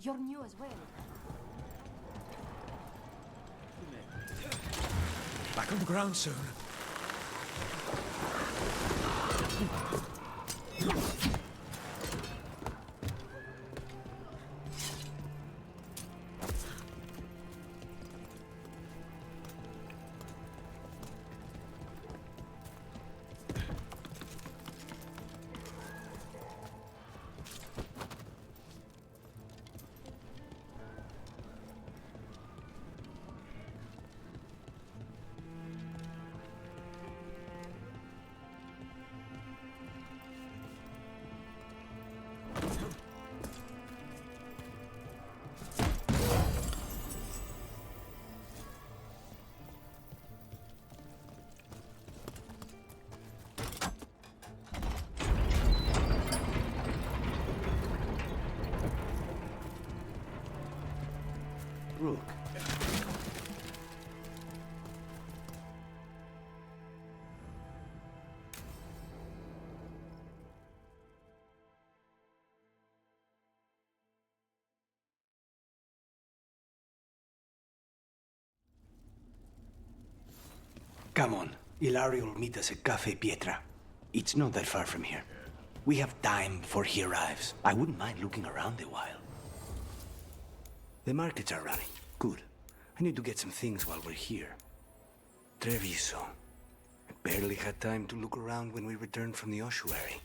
You're new as well. Back on the ground soon. Rook. Come on. Ilario will meet us at Cafe Pietra. It's not that far from here. We have time before he arrives. I wouldn't mind looking around a while. The markets are running. Good. I need to get some things while we're here. Treviso. I barely had time to look around when we returned from the ossuary.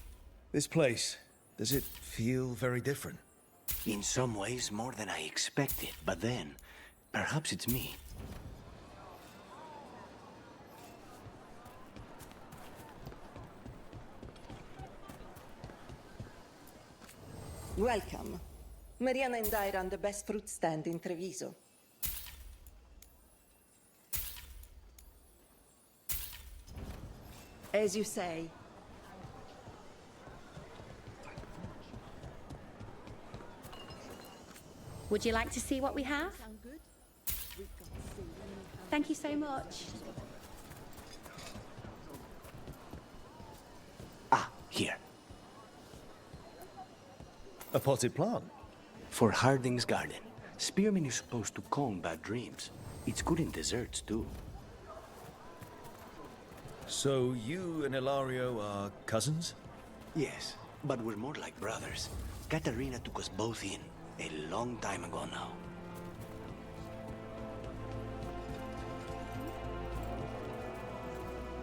This place, does it feel very different? In some ways, more than I expected. But then, perhaps it's me. Welcome. Mariana and I run the best fruit stand in Treviso. As you say. Would you like to see what we have? Thank you so much. Ah, here. A potted plant? For Harding's garden. Spearmint is supposed to calm bad dreams. It's good in desserts, too. So you and Ilario are cousins? Yes, but we're more like brothers. Katarina took us both in, a long time ago now.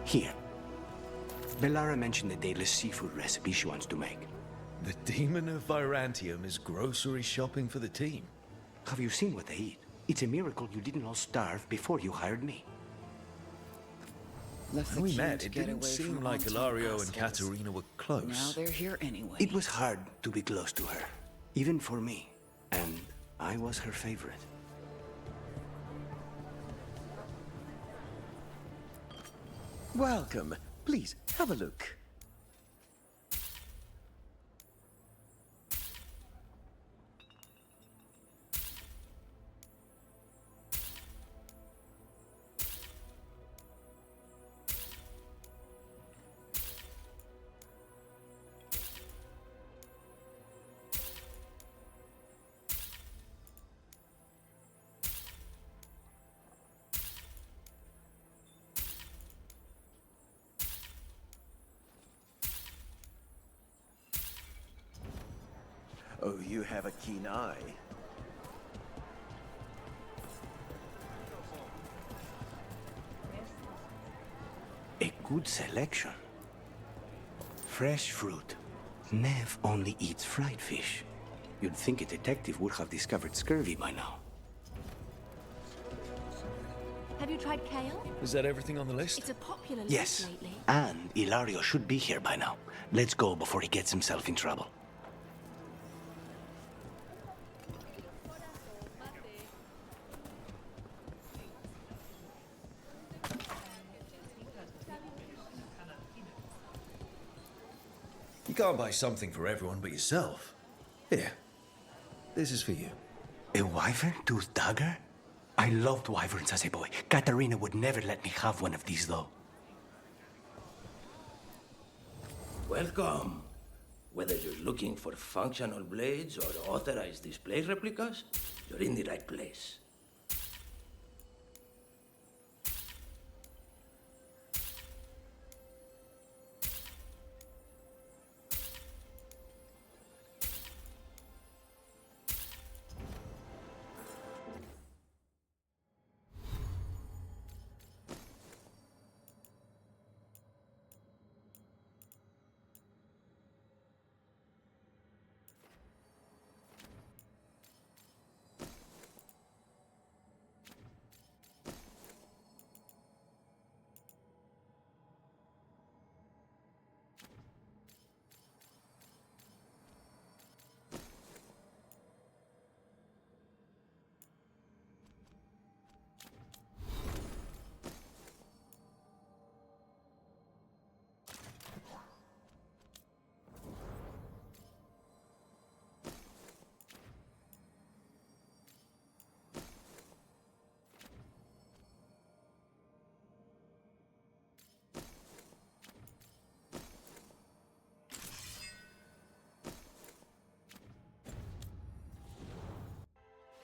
Here. Bellara mentioned the dayless seafood recipe she wants to make. The Demon of Virantium is grocery shopping for the team. Have you seen what they eat? It's a miracle you didn't all starve before you hired me. When we met, it didn't seem like Ilario and Katarina were close. Now they're here anyway. It was hard to be close to her, even for me. And I was her favorite. Welcome. Please, have a look. Oh, you have a keen eye. A good selection. Fresh fruit. Nev only eats fried fish. You'd think a detective would have discovered scurvy by now. Have you tried kale? Is that everything on the list? It's a popular Yes, list lately. and Ilario should be here by now. Let's go before he gets himself in trouble. You can't buy something for everyone but yourself. Here, this is for you. A wyvern-toothed dagger? I loved wyverns as a boy. Katarina would never let me have one of these, though. Welcome. Whether you're looking for functional blades or authorized display replicas, you're in the right place.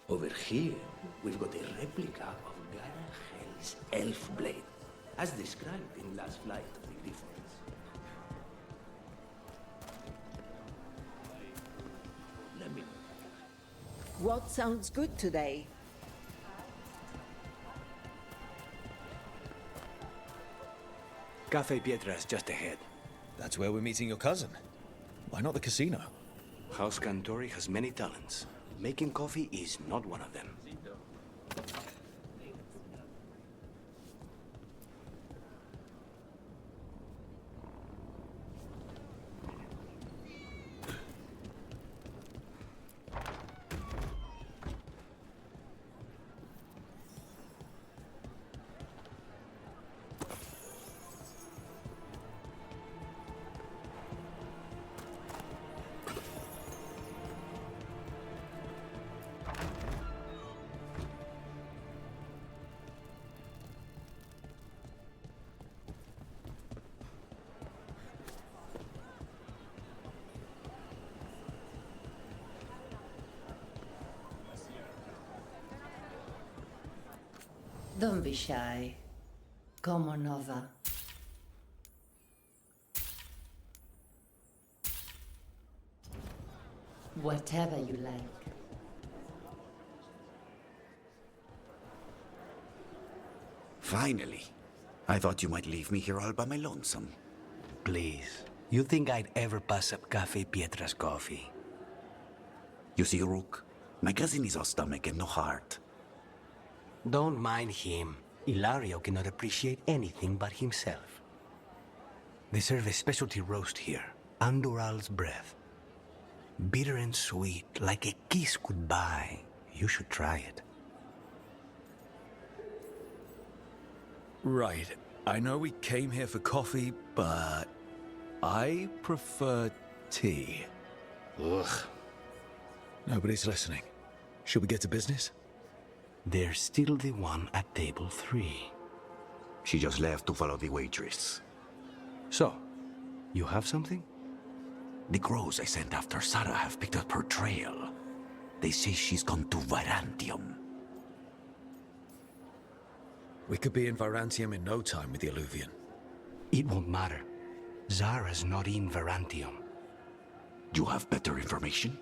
Over here, we've got a replica of Garahel's elf blade, as described in Last Flight of the Griffons. Let me... What sounds good today? Cafe Pietra is just ahead. That's where we're meeting your cousin. Why not the casino? House Cantori has many talents. Making coffee is not one of them. Don't be shy. Come on over. Whatever you like. Finally. I thought you might leave me here all by my lonesome. Please. You think I'd ever pass up Cafe Pietra's coffee? You see, Rook, my cousin is all stomach and no heart. Don't mind him. Ilario cannot appreciate anything but himself. They serve a specialty roast here, Andoral's breath. Bitter and sweet, like a kiss goodbye. You should try it. Right. I know we came here for coffee, but I prefer tea. Ugh. Nobody's listening. Should we get to business? There's still the one at table 3. She just left to follow the waitress. So, you have something? The crows I sent after Sarah have picked up her trail. They say she's gone to Virantium. We could be in Virantium in no time with the Alluvian. It won't matter. Zara's not in Virantium. You have better information?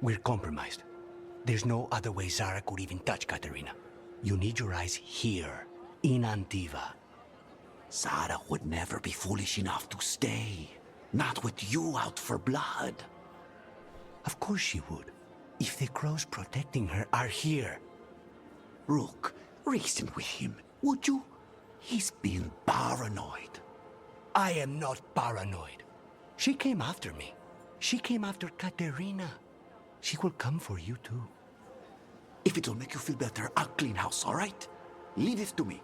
We're compromised. There's no other way Zara could even touch Katerina. You need your eyes here, in Antiva. Zara would never be foolish enough to stay. Not with you out for blood. Of course she would. If the crows protecting her are here. Rook, reason with him, would you? He's being paranoid. I am not paranoid. She came after me. She came after Katerina. She will come for you too. If it'll make you feel better, I'll clean house, all right? Leave this to me.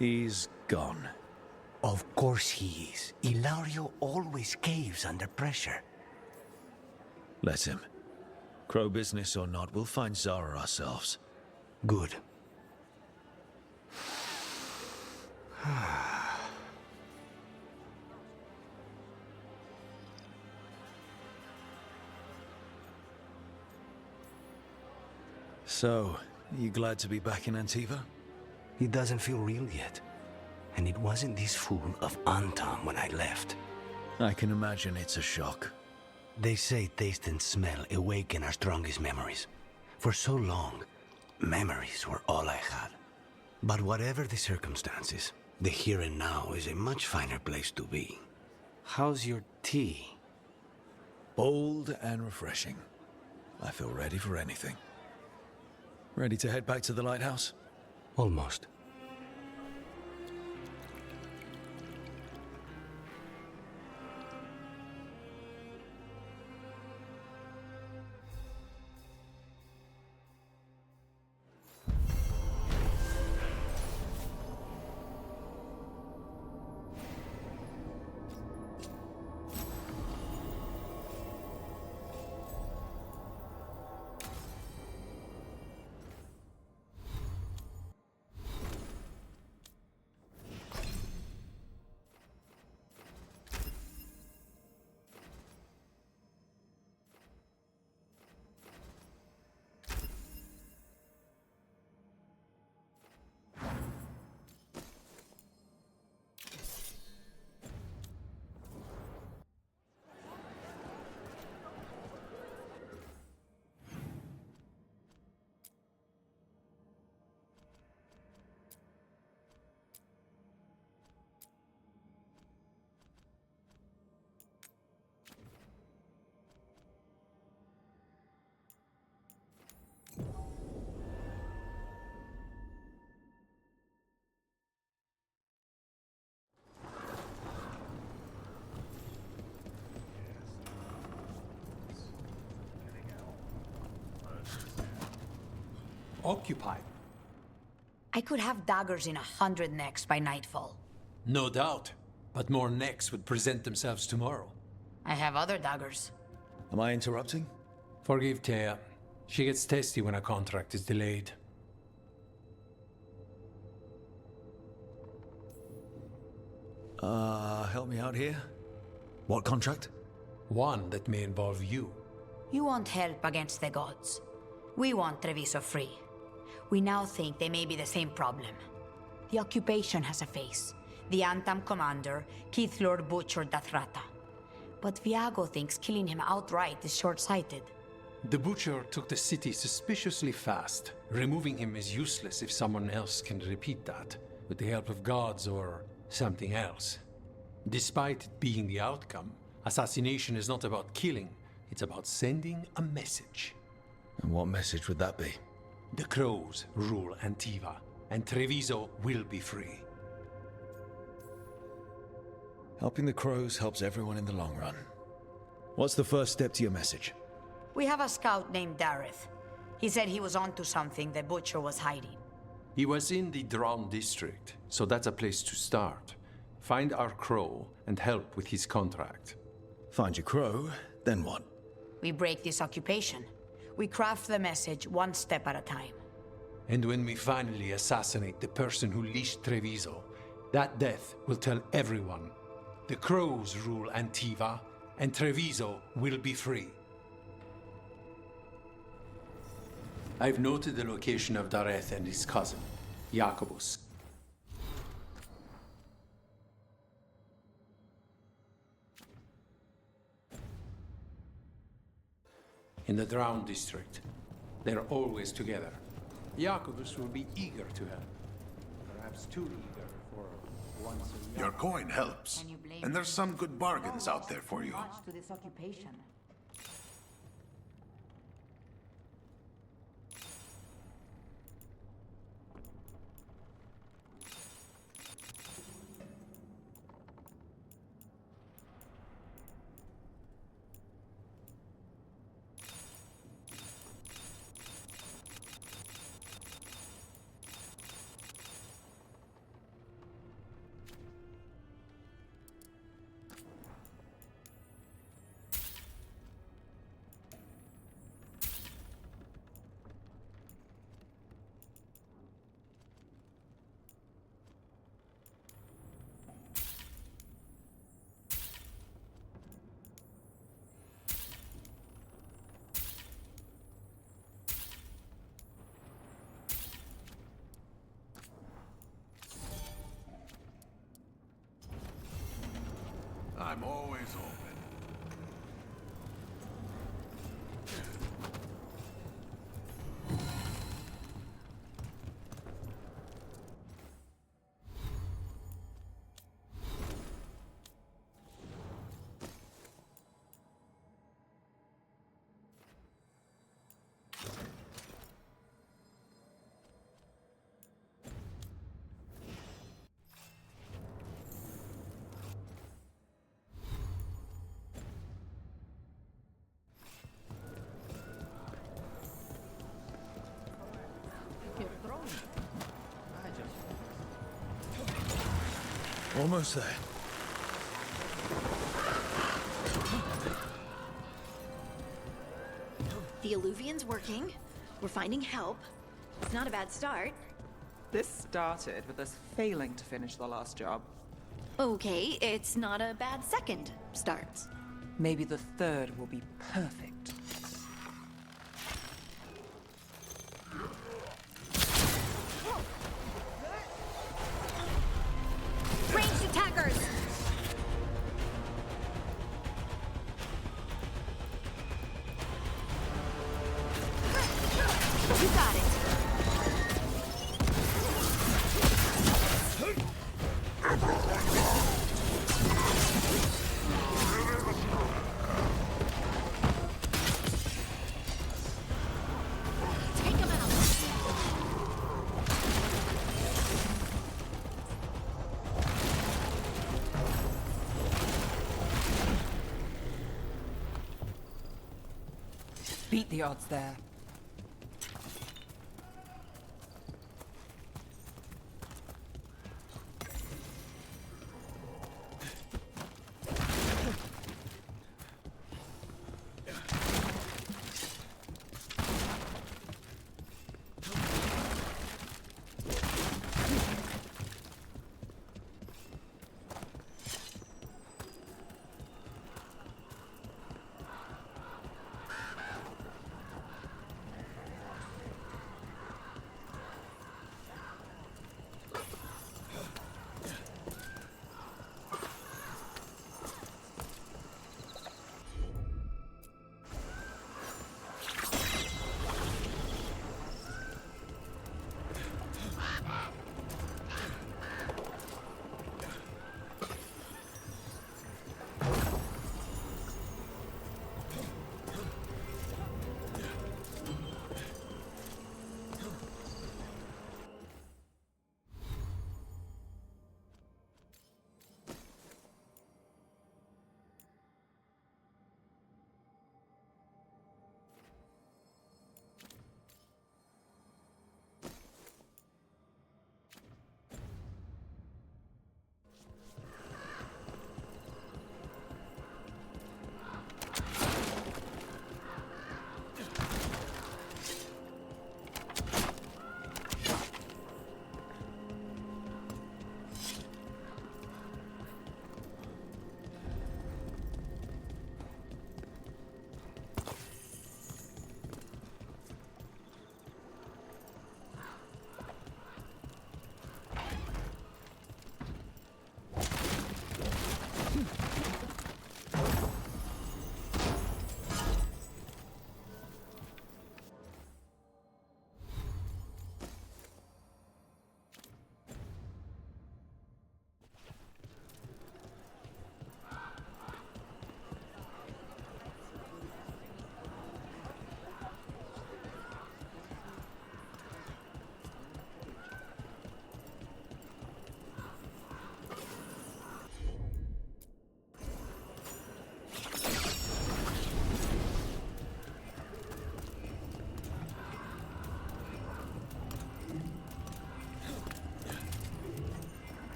He's gone. Of course he is. Ilario always caves under pressure. Let him. Crow business or not, we'll find Zara ourselves. Good. So, are you glad to be back in Antiva? It doesn't feel real yet. And it wasn't this fool of Anton when I left. I can imagine it's a shock. They say taste and smell awaken our strongest memories. For so long, memories were all I had. But whatever the circumstances, the here and now is a much finer place to be. How's your tea? Bold and refreshing. I feel ready for anything. Ready to head back to the lighthouse? Almost. Occupied. I could have daggers in 100 necks by nightfall. No doubt. But more necks would present themselves tomorrow. I have other daggers. Am I interrupting? Forgive Thea. She gets testy when a contract is delayed. Help me out here. What contract? One that may involve you. You want help against the gods. We want Treviso free. We now think they may be the same problem. The occupation has a face. The Antam commander, Keith Lord butchered Dathrata. But Viago thinks killing him outright is short-sighted. The Butcher took the city suspiciously fast. Removing him is useless if someone else can repeat that, with the help of gods or something else. Despite it being the outcome, assassination is not about killing, it's about sending a message. And what message would that be? The Crows rule Antiva, and Treviso will be free. Helping the Crows helps everyone in the long run. What's the first step to your message? We have a scout named Dareth. He said he was onto something the Butcher was hiding. He was in the Drown district, so that's a place to start. Find our Crow and help with his contract. Find your Crow, then what? We break this occupation. We craft the message one step at a time. And when we finally assassinate the person who leashed Treviso, that death will tell everyone. The Crows rule Antiva, and Treviso will be free. I've noted the location of Dareth and his cousin, Jacobus. In the Drown district, they're always together. Jacobus will be eager to help. Perhaps too eager for once a Your coin helps. And there's some good bargains out there for you. To this occupation. I'm always open. Almost there. The Alluvian's working. We're finding help. It's not a bad start. This started with us failing to finish the last job. Okay, it's not a bad second start. Maybe the third will be perfect. Ranged attackers! You got it. Take him out. Beat the odds there.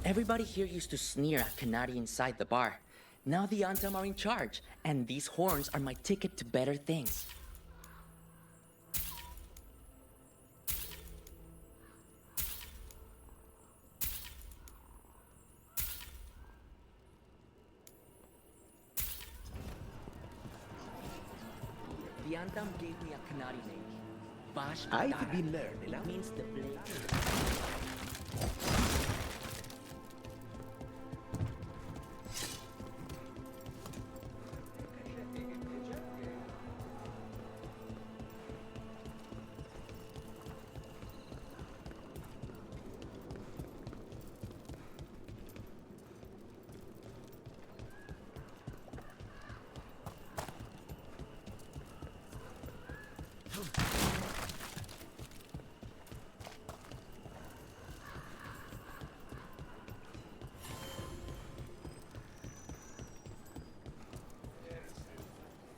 Everybody here used to sneer at Canary inside the bar. Now the Antam are in charge, and these horns are my ticket to better things. The Antam gave me a Canary name. Bash I've been learning. It means the blade.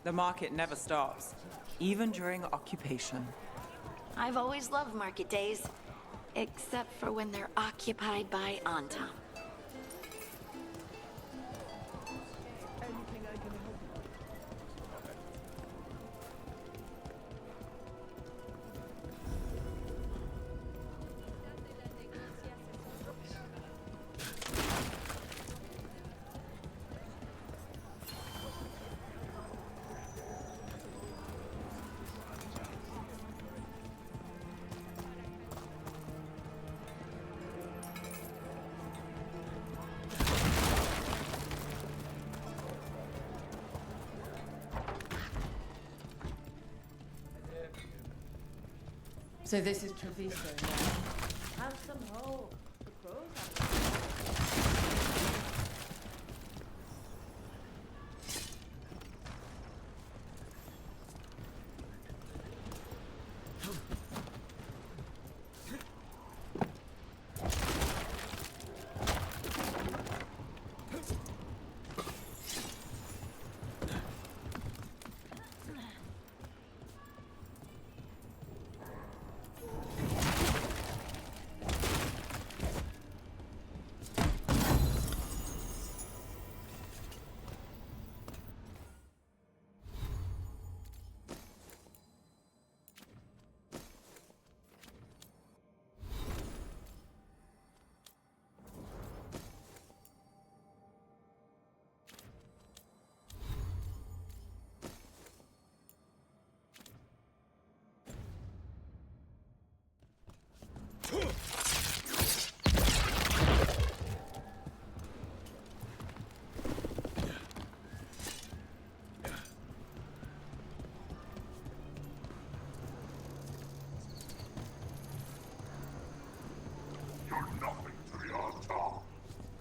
The market never stops, even during occupation. I've always loved market days, except for when they're occupied by Antam. So this is Treviso now. Have some hope. The crows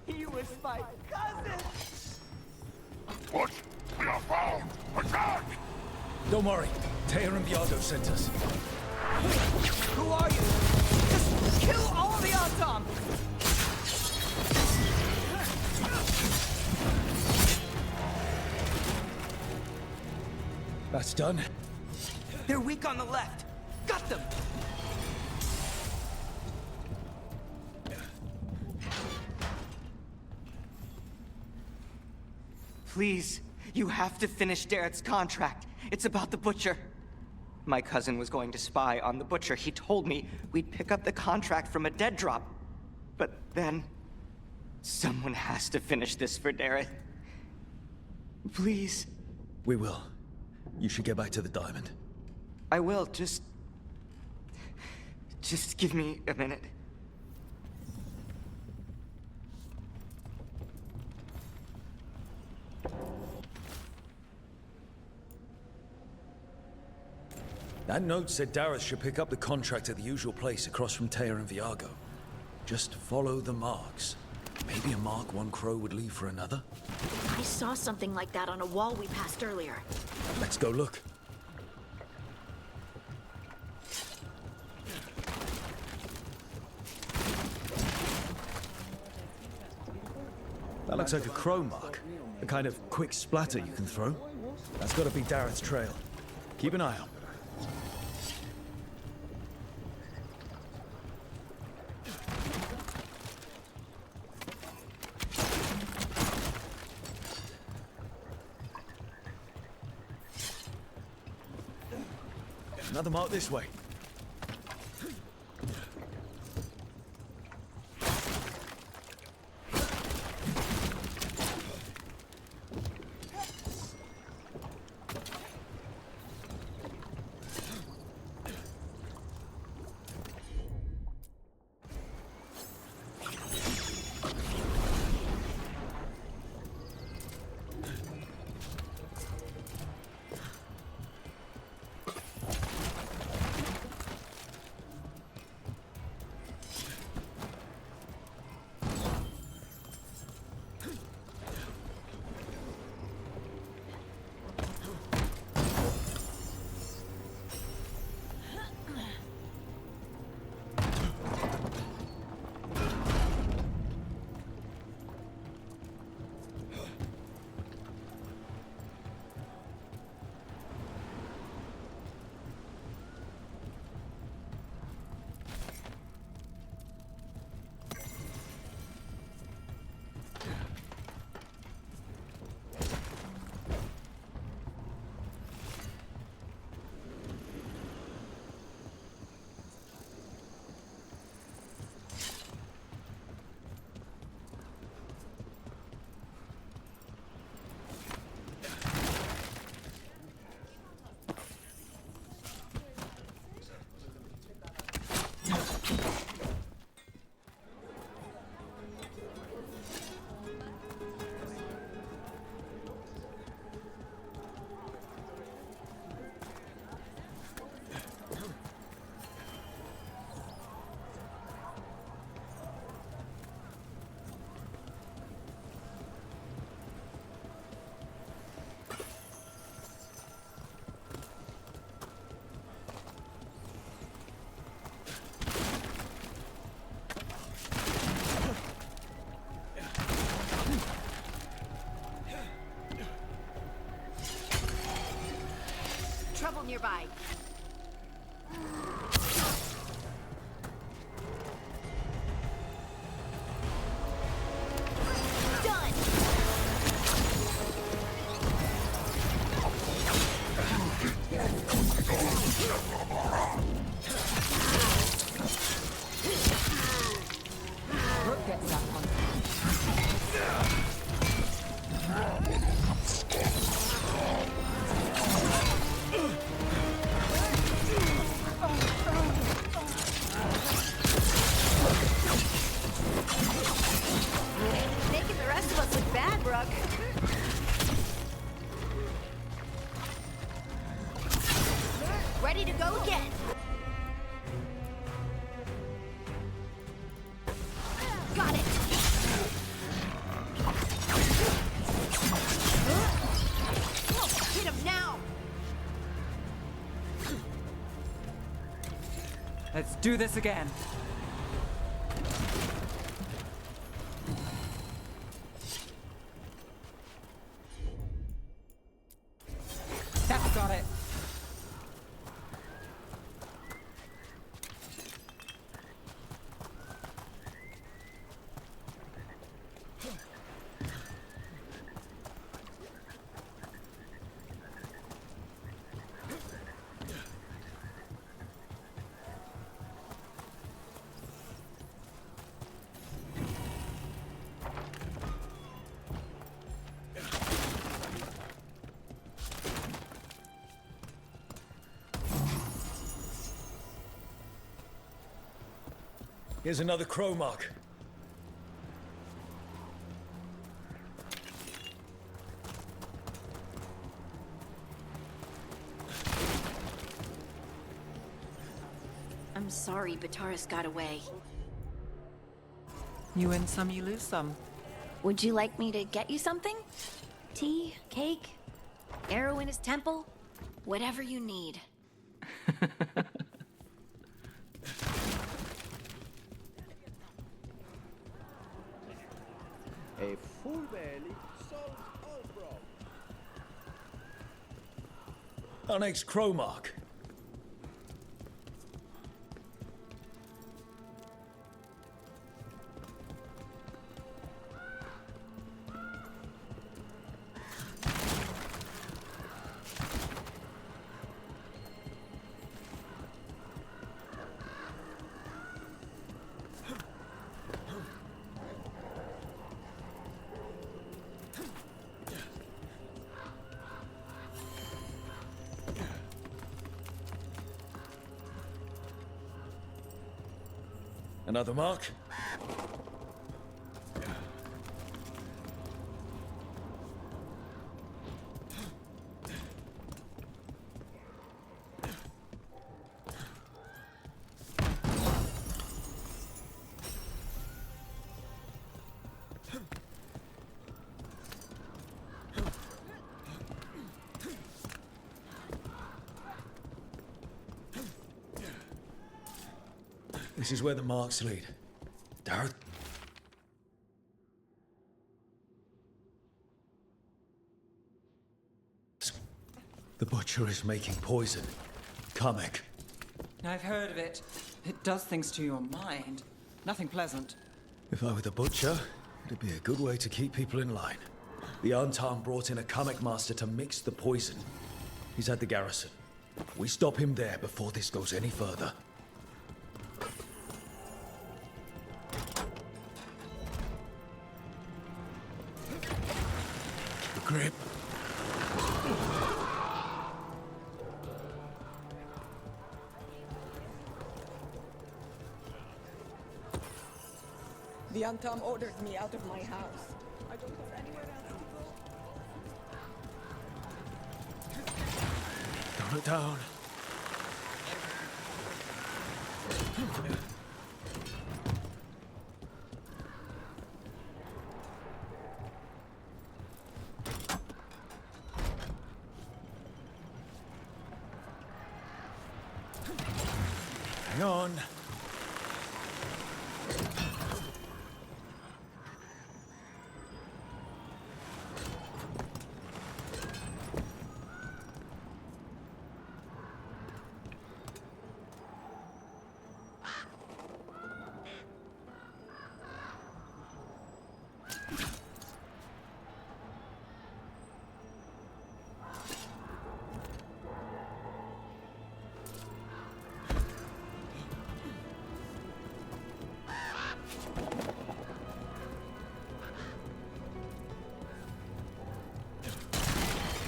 He was my cousin! What? We are found! Attack! Don't worry. Taya and Viardo sent us. Who are you? Just kill all the Antam! That's done. They're weak on the left. Got them! Please, you have to finish Darrett's contract. It's about the Butcher. My cousin was going to spy on the Butcher. He told me we'd pick up the contract from a dead drop. But then, someone has to finish this for Darrett. Please. We will. You should get back to the diamond. I will, just give me a minute. That note said Dareth should pick up the contract at the usual place across from Taya and Viargo. Just follow the marks. Maybe a mark one crow would leave for another? I saw something like that on a wall we passed earlier. Let's go look. That looks like a crow mark. A kind of quick splatter you can throw. That's gotta be Dareth's trail. Keep an eye out. Another mark this way. Trouble nearby. Done! Brooke gets that one. Making the rest of us look bad, Brooke. Ready to go again. Got it. Hit him now. Let's do this again. That's got it. Here's another crow mark. I'm sorry, Bataris got away. You win some, you lose some. Would you like me to get you something? Tea? Cake? Arrow in his temple? Whatever you need. A full belly solves all problems. Our next crow mark. Another mark? This is where the marks lead. Dareth? The Butcher is making poison. Kamek. I've heard of it. It does things to your mind. Nothing pleasant. If I were the Butcher, it'd be a good way to keep people in line. The Antam brought in a Kamek master to mix the poison. He's at the garrison. We stop him there before this goes any further. Grip. The Antam ordered me out of my house. I don't have anywhere else to go. Tone it down. Hang on.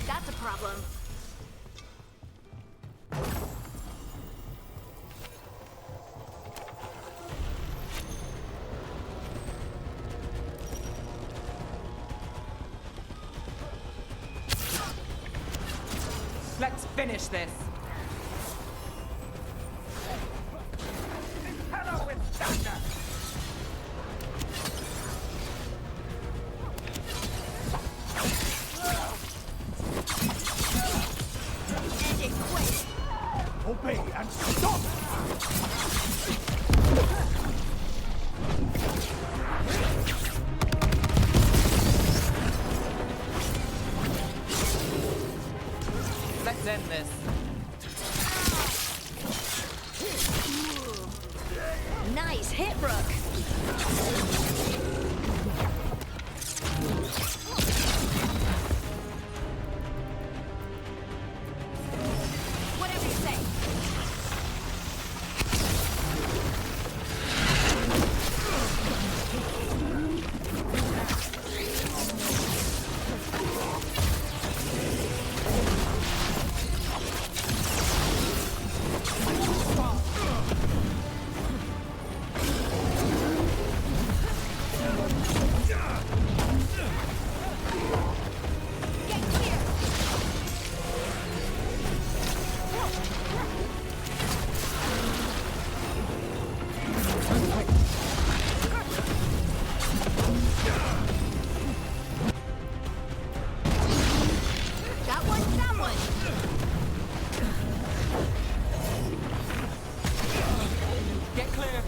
That's a problem. Let's finish this. Hello with thunder! Obey and stop! Let's end this. Nice hit, Brooke. Whatever you say. That one, that one. Get clear.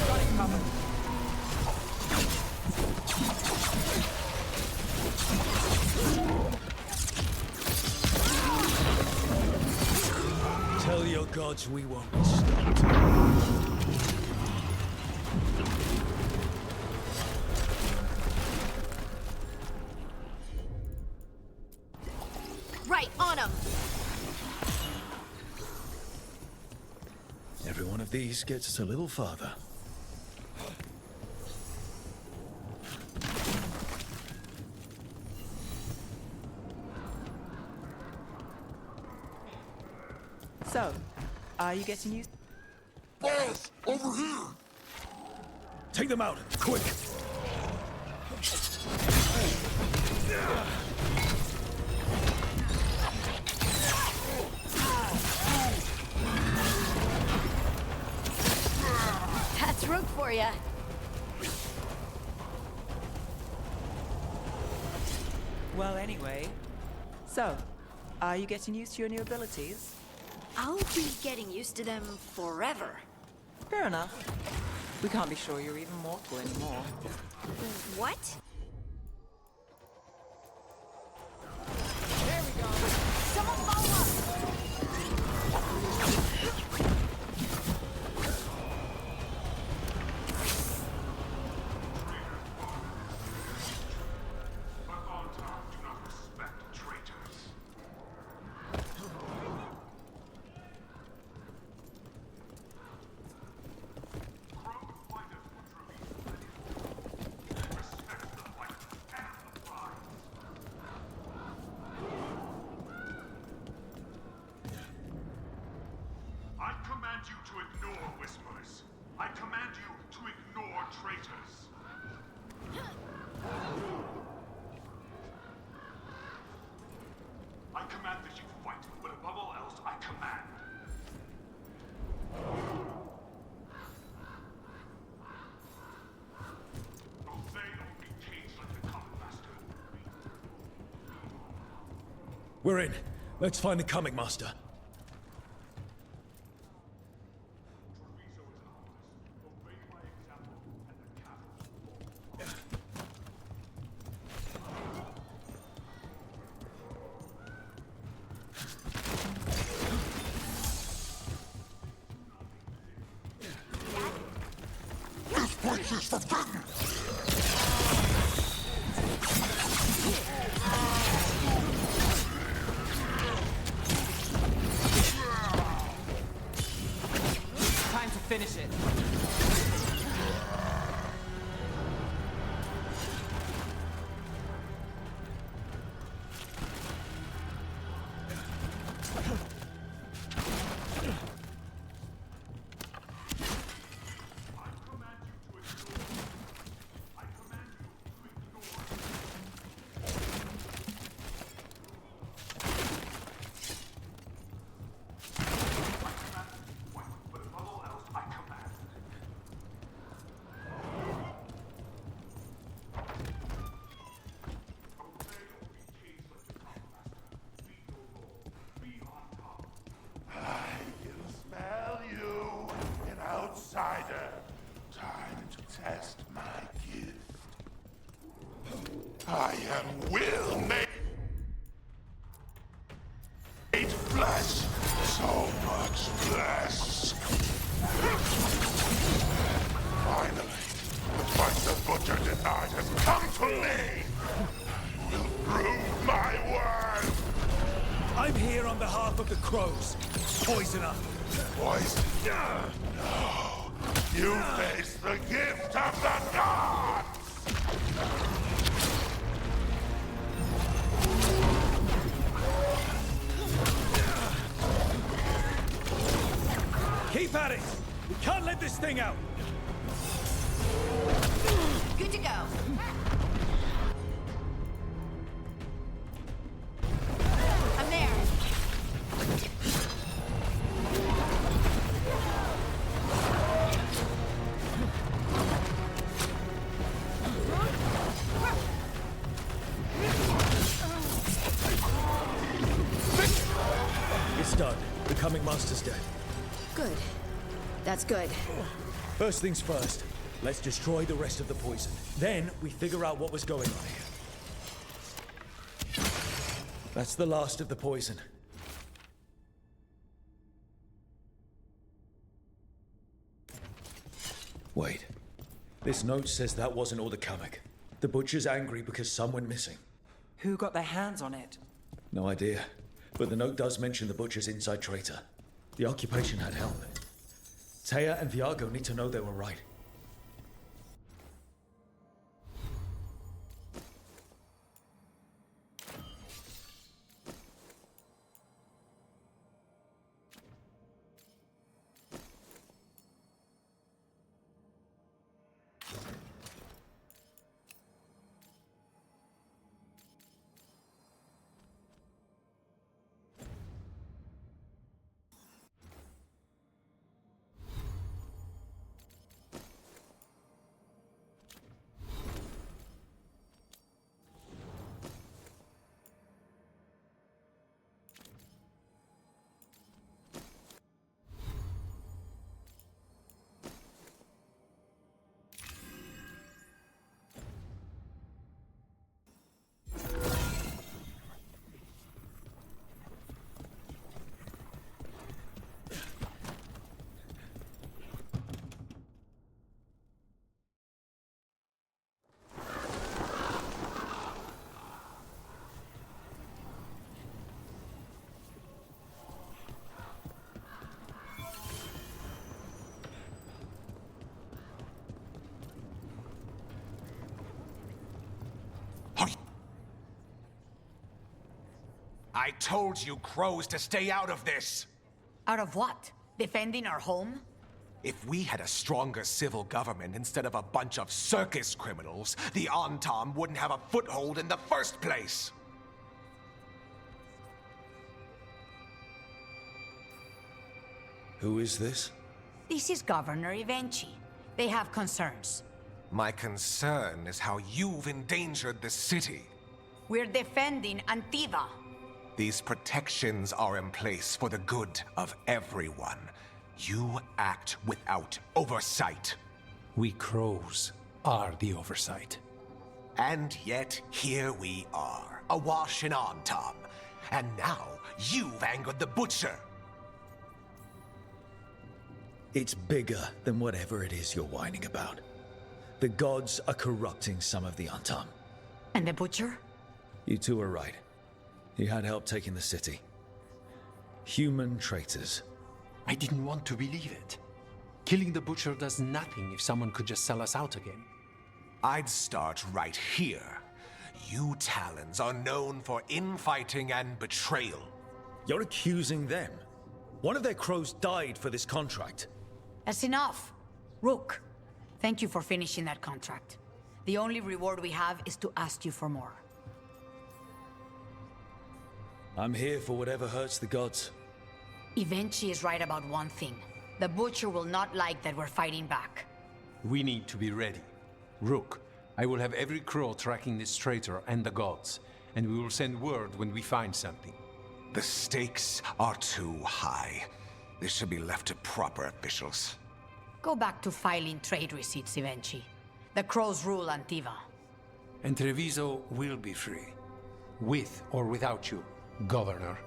Got it covered. Tell your gods we won't be stopped. these gets us a little farther. So, are you getting used? Boss, over here! Take them out, quick! That's rook for ya. Well, anyway. So, are you getting used to your new abilities? I'll be getting used to them forever. Fair enough. We can't be sure you're even mortal anymore. What? There we go. Someone follow up! We're in. Let's find the comic master. This place is forbidden! Time to finish it. Outsider, time to test my gift. I am will made flesh, so much flesh. Finally, the fight the butcher denied has come to me. I will prove my worth. I'm here on behalf of the crows. Poisoner. Poison? No. You face the gift of the gods! Keep at it! We can't let this thing out! Good to go. I'm there. It's done. The comic master's dead. Good. That's good. First things first. Let's destroy the rest of the poison. Then we figure out what was going on here. That's the last of the poison. Wait. This note says that wasn't all the comic. The butcher's angry because some went missing. Who got their hands on it? No idea. But the note does mention the butcher's inside traitor. The occupation had help. Taya and Viago need to know they were right. I told you crows to stay out of this! Out of what? Defending our home? If we had a stronger civil government instead of a bunch of circus criminals, the Antam wouldn't have a foothold in the first place! Who is this? This is Governor Evenchi. They have concerns. My concern is how you've endangered the city. We're defending Antiva. These protections are in place for the good of everyone. You act without oversight. We crows are the oversight. And yet, here we are, awash in Antam. And now, you've angered the Butcher. It's bigger than whatever it is you're whining about. The gods are corrupting some of the Antam. And the Butcher? You two are right. He had help taking the city. Human traitors. I didn't want to believe it. Killing the Butcher does nothing if someone could just sell us out again. I'd start right here. You Talons are known for infighting and betrayal. You're accusing them. One of their crows died for this contract. That's enough. Rook, thank you for finishing that contract. The only reward we have is to ask you for more. I'm here for whatever hurts the gods. Evenchi is right about one thing. The Butcher will not like that we're fighting back. We need to be ready. Rook, I will have every crow tracking this traitor and the gods, and we will send word when we find something. The stakes are too high. This should be left to proper officials. Go back to filing trade receipts, Evenchi. The crows rule Antiva. And Treviso will be free. With or without you, Governor.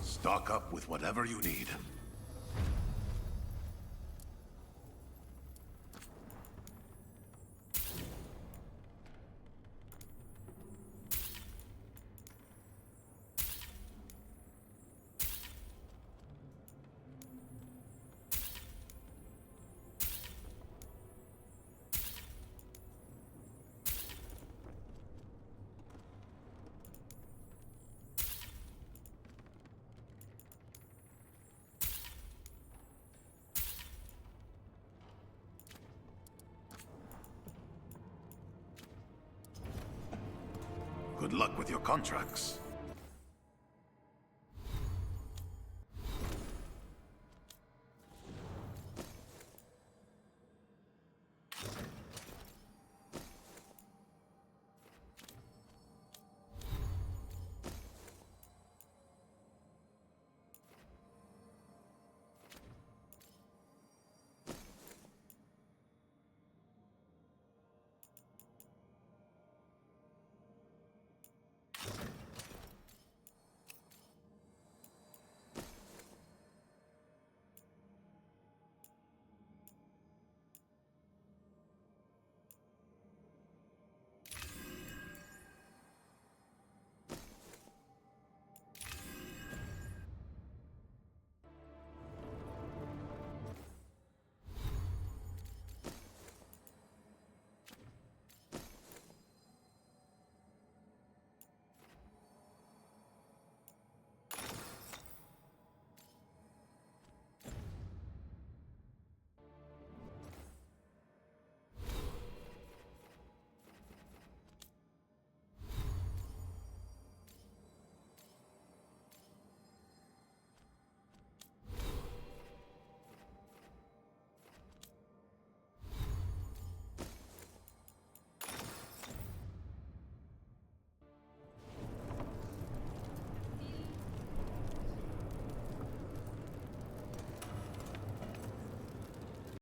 Stock up with whatever you need. Good luck with your contracts.